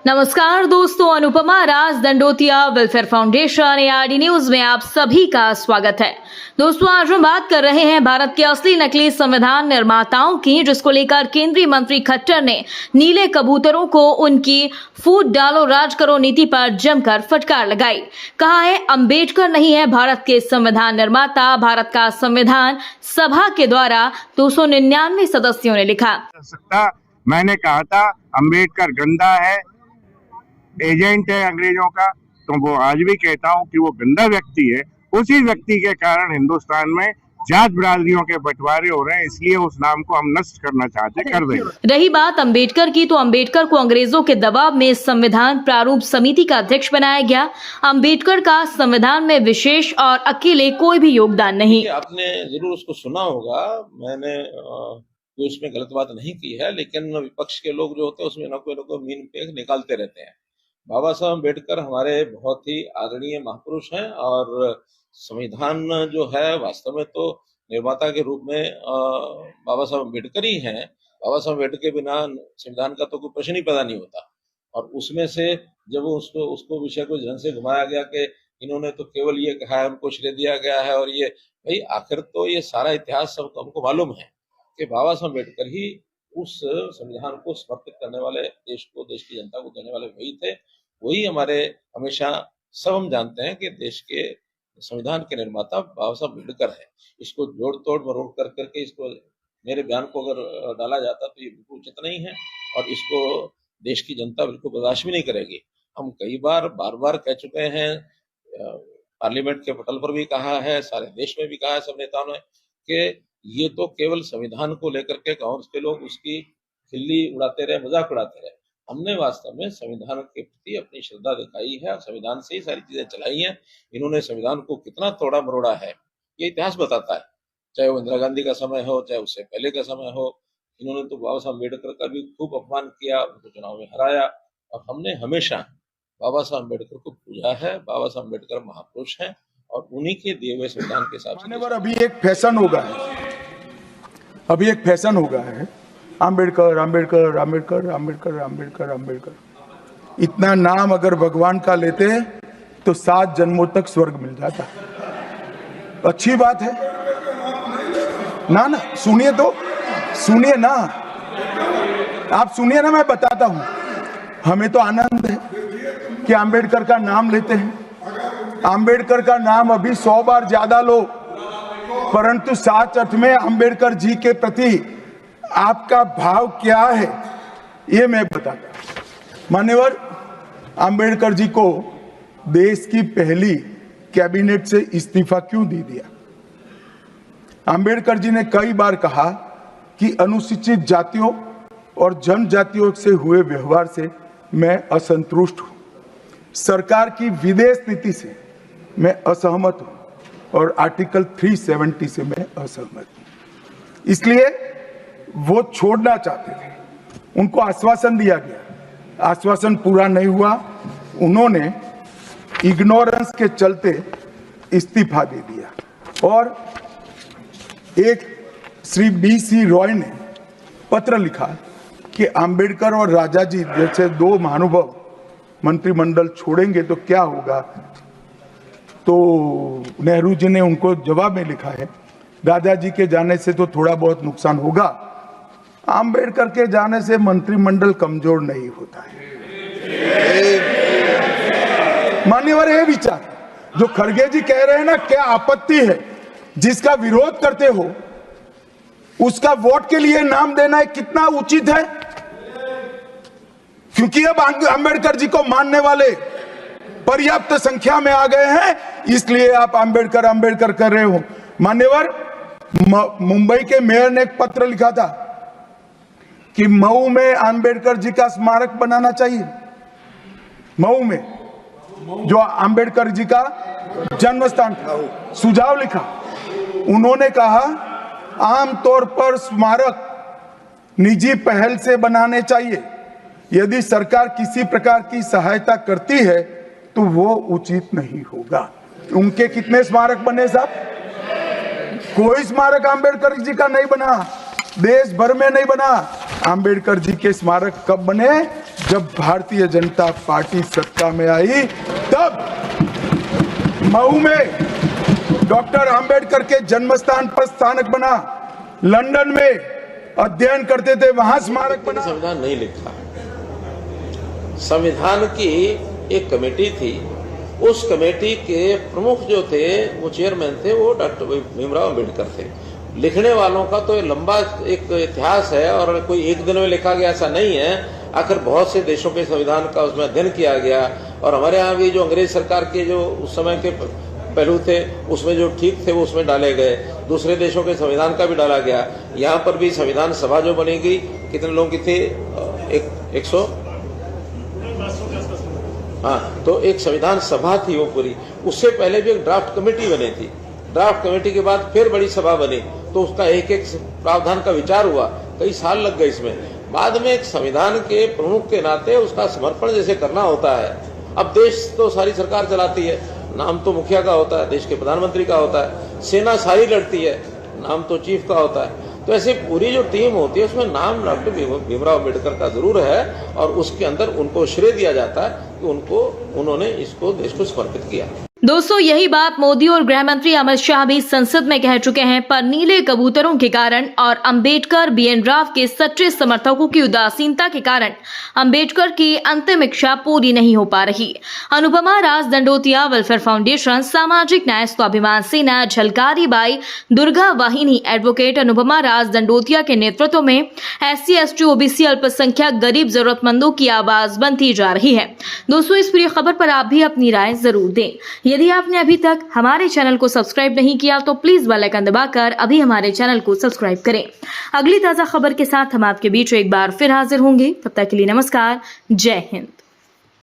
नमस्कार दोस्तों, Anupama Raj Dandotiya welfare foundation ARD news में आप सभी का स्वागत है। दोस्तों, आज हम बात कर रहे हैं भारत के असली नकली संविधान निर्माताओं की, जिसको लेकर केंद्रीय मंत्री खट्टर ने नीले कबूतरों को उनकी फूट डालो राज करो नीति पर जमकर फटकार लगाई। कहा है अंबेडकर नहीं है भारत के संविधान निर्माता, भारत का संविधान सभा के द्वारा 299 सदस्यों ने लिखा। मैंने कहा था अंबेडकर गंदा है, एजेंट है अंग्रेजों का, तो वो आज भी कहता हूँ कि वो गंदा व्यक्ति है। उसी व्यक्ति के कारण हिंदुस्तान में जात बिरादरियों के बंटवारे हो रहे हैं, इसलिए उस नाम को हम नष्ट करना चाहते कर देंगे। रही बात अंबेडकर की, तो अंबेडकर को अंग्रेजों के दबाव में संविधान प्रारूप समिति का अध्यक्ष बनाया गया। अंबेडकर का संविधान में विशेष और अकेले कोई भी योगदान नहीं। आपने जरूर उसको सुना होगा, मैंने कोई उसमें गलत बात नहीं की है, लेकिन विपक्ष के लोग जो होते हैं उसमें न कोई मीन पेग निकालते रहते हैं। बाबा साहब अम्बेडकर हमारे बहुत ही आदरणीय महापुरुष हैं और संविधान जो है वास्तव में तो निर्माता के रूप में बाबा साहब अम्बेडकर ही हैं। बाबा साहब अम्बेडकर के बिना संविधान का तो कोई प्रश्न ही पैदा नहीं होता। और उसमें से जब उसको विषय को जन से घुमाया गया कि इन्होंने तो केवल ये कहा है, उनको श्रेय दिया गया है, और ये भाई आखिर तो ये सारा इतिहास सब हमको मालूम है कि बाबा साहब अम्बेडकर ही उस संविधान को समर्पित करने वाले, देश को, देश की जनता को देने वाले वही थे। वही हमारे हमेशा सब हम जानते हैं कि देश के संविधान के निर्माता बाबा साहब अम्बेडकर है। इसको जोड़ तोड़ मरोड़ कर करके इसको मेरे बयान को अगर डाला जाता तो ये बिल्कुल उचित नहीं है और इसको देश की जनता बिल्कुल बर्दाश्त भी नहीं करेगी। हम कई बार बार कह चुके हैं, पार्लियामेंट के पटल पर भी कहा है, सारे देश में भी कहा है सब नेताओं ने कि ये तो केवल संविधान को लेकर के कांग्रेस के लोग उसकी खिल्ली उड़ाते रहे, मजाक उड़ाते रहे। हमने वास्तव में संविधान के प्रति अपनी श्रद्धा दिखाई है और संविधान से ही सारी चीजें चलाई हैं। इन्होंने संविधान को कितना तोड़ा मरोड़ा है ये इतिहास बताता है, चाहे वो इंदिरा गांधी का समय हो, चाहे उससे पहले का समय हो। इन्होंने तो बाबा साहब अम्बेडकर का भी खूब अपमान किया, उनको चुनाव में हराया, और हमने हमेशा बाबा साहब अम्बेडकर को पूजा है। बाबा साहब अम्बेडकर महापुरुष हैं और उन्हीं के दिए हुए संविधान के हिसाब से अभी एक फैशन हो गया है, अंबेडकर अंबेडकर अंबेडकर अंबेडकर अंबेडकर अंबेडकर। इतना नाम अगर भगवान का लेते तो 7 जन्मों तक स्वर्ग मिल जाता। अच्छी बात है ना? सुनिए तो, सुनिए ना, आप सुनिए ना, मैं बताता हूं। हमें तो आनंद है कि अंबेडकर का नाम लेते हैं। अंबेडकर का नाम अभी 100 बार ज्यादा लो, परंतु साच अर्थ में अंबेडकर जी के प्रति आपका भाव क्या है ये मैं बताता हूं। मान्यवर, अंबेडकर जी को देश की पहली कैबिनेट से इस्तीफा क्यों दे दिया? अंबेडकर जी ने कई बार कहा कि अनुसूचित जातियों और जनजातियों से हुए व्यवहार से मैं असंतुष्ट हूं, सरकार की विदेश नीति से मैं असहमत हूं और आर्टिकल 370 से मैं असहमत हूं। इसलिए वो छोड़ना चाहते थे। उनको आश्वासन दिया गया, आश्वासन पूरा नहीं हुआ। उन्होंने इग्नोरेंस के चलते इस्तीफा दे दिया। और एक श्री BC रॉय ने पत्र लिखा कि अंबेडकर और राजाजी जैसे 2 महानुभाव मंत्रिमंडल छोड़ेंगे तो क्या होगा। तो नेहरू जी ने उनको जवाब में लिखा है, दादाजी के जाने से तो थोड़ा बहुत नुकसान होगा, अंबेडकर के जाने से मंत्रिमंडल कमजोर नहीं होता है। मान्यवर, ये विचार जो खड़गे जी कह रहे हैं ना, क्या आपत्ति है? जिसका विरोध करते हो उसका वोट के लिए नाम देना है, कितना उचित है? क्योंकि अब अंबेडकर जी को मानने वाले पर्याप्त संख्या में आ गए हैं, इसलिए आप अंबेडकर अंबेडकर कर रहे हो। मान्यवर, मुंबई के मेयर ने एक पत्र लिखा था कि मऊ में अंबेडकर जी का स्मारक बनाना चाहिए। मऊ में जो अंबेडकर जी का जन्म स्थान था, सुझाव लिखा। उन्होंने कहा आमतौर पर स्मारक निजी पहल से बनाने चाहिए। यदि सरकार किसी प्रकार की सहायता करती है तो वो उचित नहीं होगा। उनके कितने स्मारक बने साहब? कोई स्मारक अंबेडकर जी का नहीं बना, देश भर में नहीं बना। अंबेडकर जी के स्मारक कब बने? जब भारतीय जनता पार्टी सत्ता में आई तब मऊ में डॉक्टर अंबेडकर के जन्मस्थान पर स्थानक बना, लंदन में अध्ययन करते थे वहां स्मारक बना। संविधान नहीं लिखा, संविधान की एक कमेटी थी, उस कमेटी के प्रमुख जो थे, वो चेयरमैन थे, वो डॉक्टर भीमराव अंबेडकर थे। लिखने वालों का तो लंबा एक इतिहास है और कोई एक दिन में लिखा गया ऐसा नहीं है। आखिर बहुत से देशों के संविधान का उसमें अध्ययन किया गया और हमारे यहाँ भी जो अंग्रेज सरकार के जो उस समय के पहलू थे उसमें जो ठीक थे वो उसमें डाले गए, दूसरे देशों के संविधान का भी डाला गया। यहाँ पर भी संविधान सभा जो बनेगी, कितने लोगों की थी? 100, हाँ, तो एक संविधान सभा थी वो पूरी। उससे पहले भी एक ड्राफ्ट कमेटी बनी थी, ड्राफ्ट कमेटी के बाद फिर बड़ी सभा बनी, तो उसका एक एक प्रावधान का विचार हुआ, कई साल लग गए इसमें। बाद में एक संविधान के प्रमुख के नाते उसका समर्पण जैसे करना होता है। अब देश तो सारी सरकार चलाती है, नाम तो मुखिया का होता है, देश के प्रधानमंत्री का होता है, सेना सारी लड़ती है, नाम तो चीफ का होता है। तो ऐसे पूरी जो टीम होती है उसमें नाम डॉक्टर भीमराव अम्बेडकर का जरूर है और उसके अंदर उनको श्रेय दिया जाता है कि उन्होंने इसको देश को समर्पित किया। दोस्तों, यही बात मोदी और गृह मंत्री अमित शाह भी संसद में कह चुके हैं, पर नीले कबूतरों के कारण और अंबेडकर BN राव के सच्चे समर्थकों की उदासीनता के कारण अंबेडकर की अंतिम इच्छा पूरी नहीं हो पा रही। अनुपमा राज दंडोतिया वेलफेयर फाउंडेशन, सामाजिक न्याय स्वाभिमान सेना, झलकारी बाई, दुर्गा वाहिनी, एडवोकेट अनुपमा राज दंडोतिया के नेतृत्व में SC ST OBC अल्पसंख्यक गरीब जरूरतमंदों की आवाज बनती जा रही है। दोस्तों, इस पूरी खबर पर आप भी अपनी राय जरूर दें। यदि आपने अभी तक हमारे चैनल को सब्सक्राइब नहीं किया तो प्लीज बेल आइकन दबाकर अभी हमारे चैनल को सब्सक्राइब करें। अगली ताजा खबर के साथ हम आपके बीच एक बार फिर हाजिर होंगे। तब तक के लिए नमस्कार, जय हिंद।